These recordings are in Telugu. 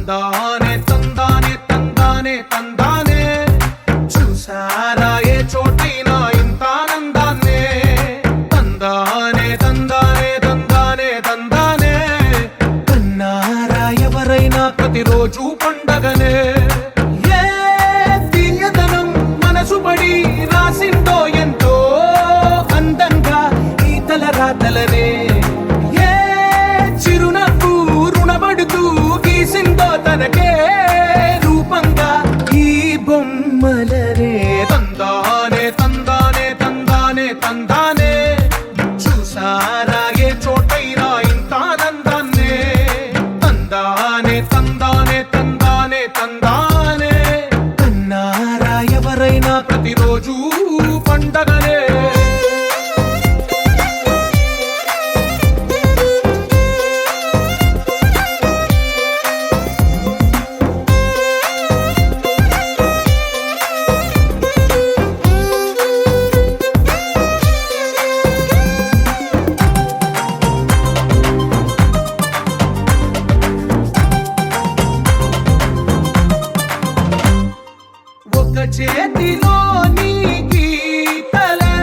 తందానే తందానే తందానే తందానే చూసారా ఏ చోటైనా ఇంత ఆనందాన్నే తందానే తందానే తందానే తందానే కన్నారా ఎవరైనా ప్రతిరోజు పండగనే ఏ తీయదనం మనసు పడి రాసిందో ఎంతో అందంగా ఈ తల రాతలనే ఏ చిరునవ్వు రుణపడుతూ గీసిందో తనకే రూపంగా ఈ బొమ్మలనే తందానే తందానే తందానే తందానే చూసారా ఏ చోటైనా ఇంత ఆనందాన్నే తందానే తందానే తందానే తందానే కన్నారా ఎవరైనా ప్రతిరోజు పండగనే ఒక చేతిలో నీ గీతలే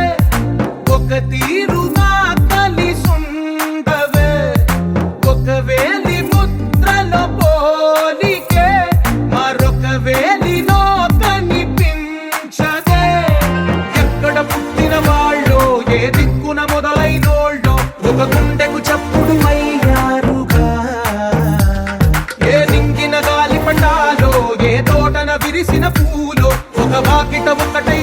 ఒక తీరుగా కలిసుండవే ఒక వేలి ముద్రలో పోలికే మరొక వేలిలో కనిపించదే ఎక్కడ పుట్టిన వాళ్ళో ఏ దిక్కున మొదలైనోళ్ళో ఒక గుండెకు చప్పుడు అయ్యారుగా ఏ నింగిన గాలి పటాలో ఏ తోటన విరిసిన పూలో ఒక వాకిట ఒకటై